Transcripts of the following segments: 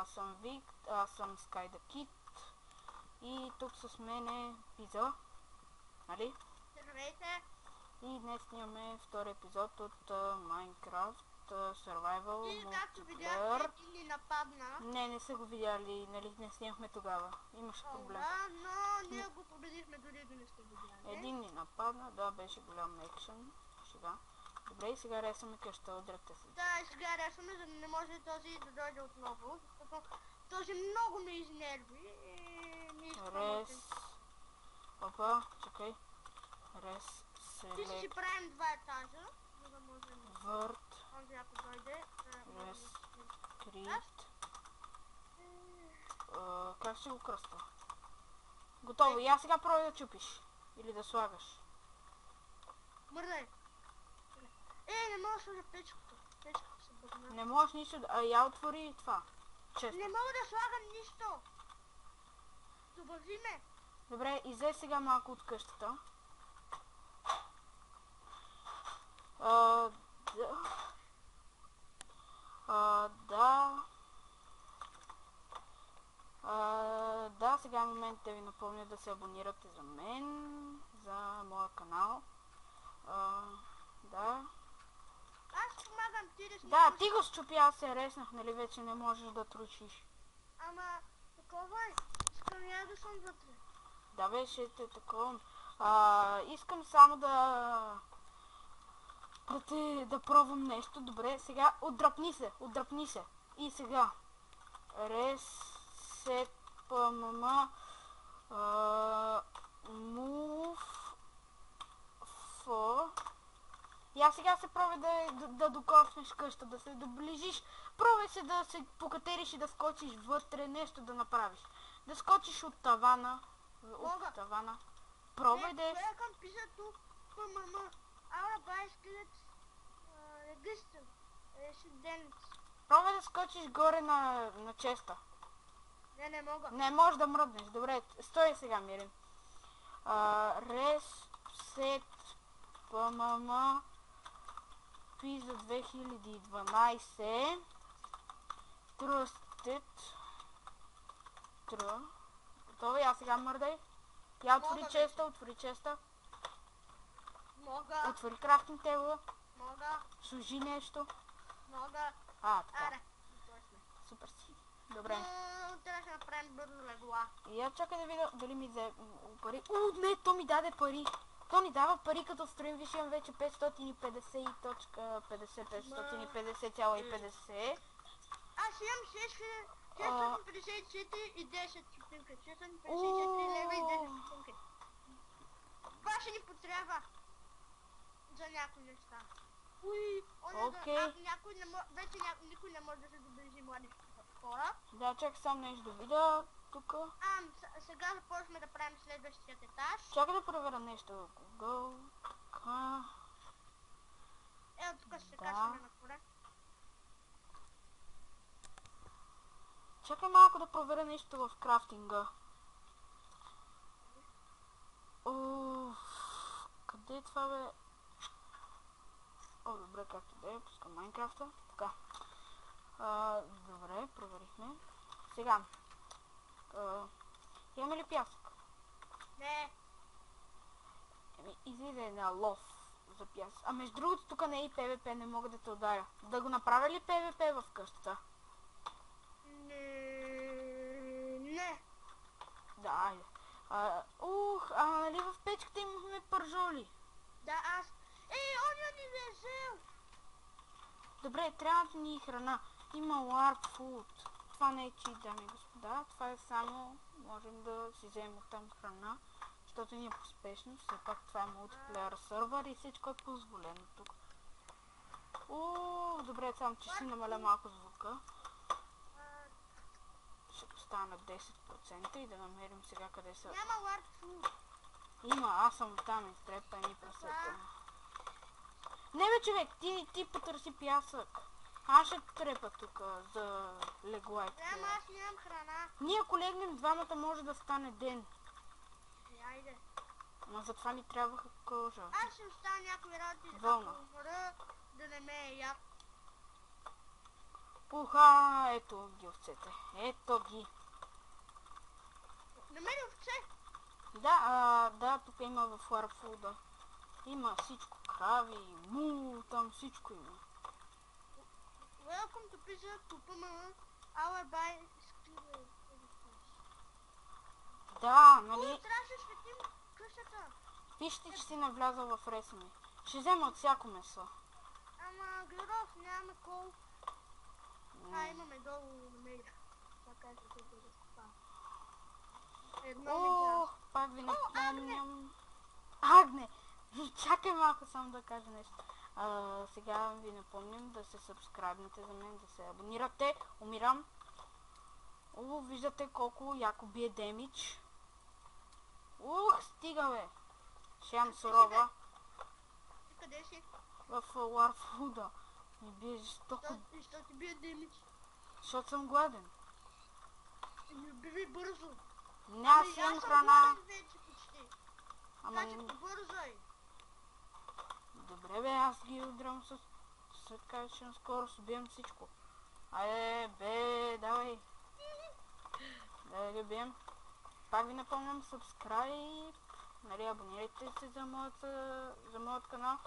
Аз съм Вик, аз съм Sky the Kid и тук с мен е Пиза, нали? Здравейте! И днес снимаме втори епизод от Minecraft Survival И както Multiplayer. видяхте, един ни нападна. Не са го видяли, нали? Не снимахме тогава. Имаше проблем. Да, но ние го победихме дори да не сте видяли. Един ни нападна, да, беше голям екшен. Сега. Добре, и сега ресаме къща, удрете се. Да, и сега решваме, за да не може този да дойде отново, защото този много ме изнерви и не искам да Рес. Опа, чакай. Рес. Ти си Селект. правим два етажа, за да можем Върт. онзи ако дойде. Рес. Крит. Как ще го кръста? Готово. И аз сега пробвай да чупиш. Или да слагаш. Мърдай! Не мога да сложа печката. Печката се бъдна. Не можеш нищо да... я отвори това. Често. Не мога да слагам нищо. Добави ме. Добре, излез сега малко от къщата. Да, сега е момент да ви напомня да се абонирате за мен, за моя канал. Да. Аз помагам ти да си... Да, ти го счупи, аз се реснах, нали вече не можеш да тручиш. Ама, такова е. Искам я да съм вътре. Да, беше такова. Искам само да пробвам нещо. Добре, сега отдръпни се. И сега. Reset PMM Move F. И аз сега се пробвай да докоснеш къща, да се доближиш. Пробвай се да се покатериш и да скочиш вътре, нещо да направиш. Да скочиш от тавана. От тавана. Пробвай да е... Welcome pizza to PMM. Our basket register residence. Пробвай да скочиш горе на честа. Не мога. Не можеш да мръднеш. Добре, стой сега, Мирин. Reset PMM Pizza 2012 Trusted. Готово, я сега мърдай. Я отвори честа, Мога. Отвори крафтинг тейбъла. Мога. Служи нещо. Мога. Така. Аре. Супер си. Добре. Трябваше да направим бързо легла. И я чакай да видя дали ми взе пари. Не, то ми даде пари. То ни дава пари като строим. Виж, имам вече 550,50. Аз имам 654 и 10 чупинка. 654 лева и 10 чупинка. Това ще ни потрябва за някои неща. Окей. Вече никой не може да се доближи млади хора. Да, чакай само нещо да видя тук. Сега започваме да правим следващият етаж. Чакай да проверя нещо. Google. Така. Тук ще се качваме на поле. Чакай малко да проверя нещо в крафтинга. Къде е това, бе? Добре, както да е, пускам Майнкрафта. Така. Добре, проверихме. Сега. Имаме ли пясък? Не. Излиза една лов за пясък. Между другото, тук не е и ПВП, не мога да те ударя. Да го направя ли ПВП в къщата? Не. Да, айде. Нали в печката имахме пържоли? Да, аз... оня ни ме взел! Добре, трябва ни храна. Има Warp Food. Това не е чит, дами и господа. Това е само... Можем да си вземем оттам храна. Защото ни е поспешно. Все пак това е мултиплеер сървър и всичко е позволено тук. Добре, само че ще намаля малко звука. Ще поставя на 10% и да намерим сега къде са... Няма Warp Food. Има, аз съм там, изтрепа ни прасета. Не бе, човек, ти потърси пясък. Аз ще трепа тук за легла и такива. Няма, аз нямам храна. Ние ако легнем двамата може да стане ден. Айде. Но затова ни трябваха кожа. Аз ще оставя някои работи, Вълна. ако умра, да не ме е яд. Уха, ето ги овцете. Ето ги. Намери овце. Да, тук има в Warfood. Има всичко. Крави, мул, там всичко има. Welcome to Pizza Pupama. Our buy screen. Да, О, нали? трябваше да светим къщата. Вижте, че си навлязал в ресми. Ще взема от всяко месо. Ама Глеров, нямаме кол. Имаме долу намерих. Така е, че да разкопа. Едно ми Ох, трябва. пак ви Агне! напомням. Агне! Чакай малко само да кажа нещо. Сега ви напомням да се сабскрайбнете за мен, да се абонирате. Умирам. Виждате колко яко бие демидж. Стига бе! Ще ям сурова Ти къде си? в Warfood. Ми бие жестоко, Що ти бие демидж? защото съм гладен. Ми биви бързо. Не, аз имам храна. Аз вече почти. Ама Значи побързай. добре бе, аз ги удрям с... След кажем скоро си бием всичко. Айде, бе, давай. Да ги бием. Пак ви напомням, subscribe. Нали, абонирайте се за моят канал.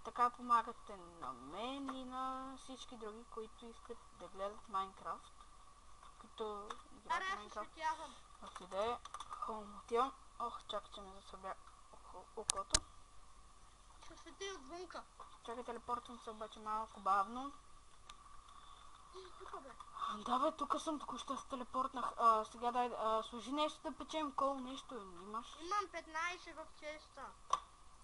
Така помагате на мен и на всички други, които искат да гледат Майнкрафт. Като играят Аре, аз се Майнкрафт. светявам. Отиде, хом отивам. Чакай, че ме засъбя окото. Ще свети отвънка. Чакай, телепортвам се обаче малко бавно. Ти си тук, бе. Да бе, тук съм, току-що се телепортнах. Сега дай, служи нещо да печем, кол, нещо имаш. Имам 15 в честа.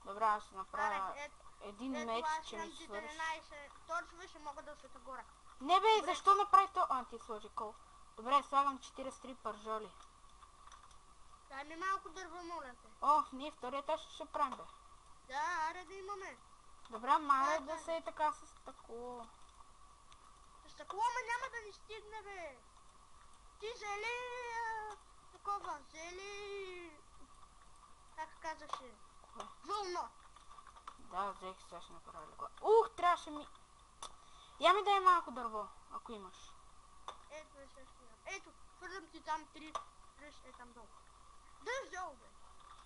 Добре, аз ще направя Аре, един ето меч, аз че ми имам свърши. 14. Точно ще мога да света горе. Не бе, Добре. защо направи то? Ти сложи кол. Добре, слагам 43 пържоли. Дай ми малко дърва, моля те. Ние втория етаж ще правим бе. Да, аре да имаме. Добре, май да се е така с тако. С такова няма да ни стигне, бе. Ти взели такова, взели... Как казаше? Кое? Вълна. Да, взех, сега ще направя легла. Трябваше ми... Я ми дай малко дърво, ако имаш. Ето е същия. Ето, хвърлям ти там 3. Е там долу. Да взел, бе.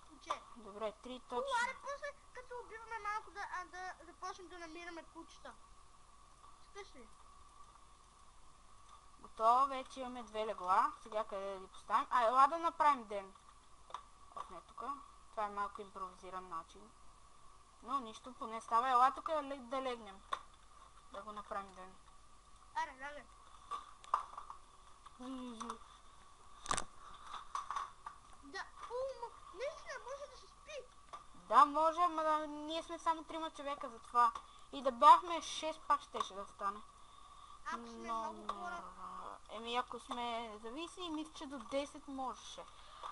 Куче. Добре, 3 О, точно. аре, после като убиваме малко да почнем да намираме кучета. Искаш ли? Готово, вече имаме 2 легла. Сега къде да ги поставим? Ела да направим ден. Не тук. Това е малко импровизиран начин. Но нищо, поне става. Ела тук да легнем. Да го направим ден. Аре, лягай. Да, наистина може да се спи. Да, може, ама ние сме само 3 човека за това. И да бяхме 6, пак щеше да стане. Ако сме много хора. Ако сме зависими, мисля, че до 10 можеше.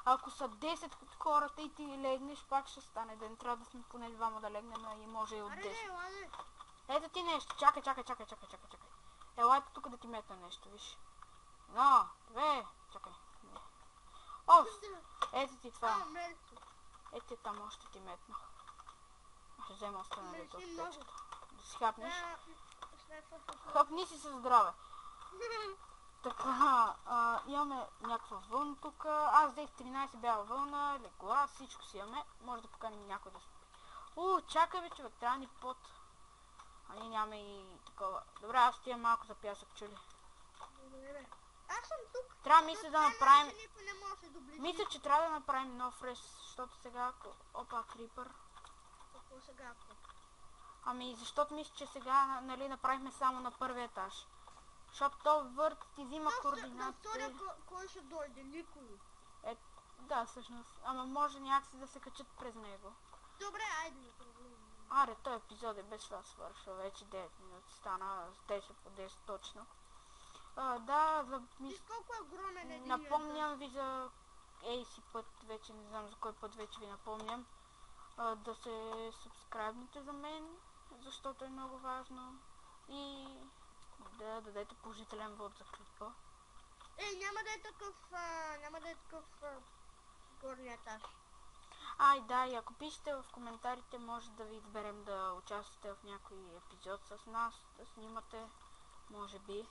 Ако са 10 от хората и ти легнеш, пак ще стане ден. Трябва да сме поне 2 да легнем и може и от 10. Аре, ладе. Ето ти нещо. Чакай. Елайте тук да ти метна нещо, виж. 1, 2, чакай. Ето ти това. Мерси. Ето там още ти метнах. Ще взема останалите от Мерси много. печата. Да си хапнеш. След това. Хапни си със здраве. Така, имаме някаква вълна тук. Аз взех 13 бяла вълна, легла, всичко си имаме. Може да поканим някой да спи. Чакай бе, човек, трябва ни пот. Ние нямаме и такова. Добре, аз отивам малко за пясък, чули. Добре. Аз съм тук. Трябва мисля да направим... Никой не може да се доближи. Мисля, че трябва да направим нов рез, защото сега... Опа, крипър. Какво сега? Защото мисля, че сега, нали, направихме само на първия етаж. Защото то върт ти взима координати. Кой ще дойде? Никой. Да, всъщност. Ама може някакси да се качат през него. Добре, айде да проблем. Аре, този епизод е без това свършва. Вече 9 минути стана с 10 по 10 точно. Виж колко е огромен един. Напомням ви за AC път, вече не знам за кой път вече ви напомням. Да се сабскрайбнете за мен, защото е много важно. И да дадете положителен вод за клипа. Няма да е такъв горния етаж. И ако пишете в коментарите, може да ви изберем да участвате в някой епизод с нас, да снимате, може би.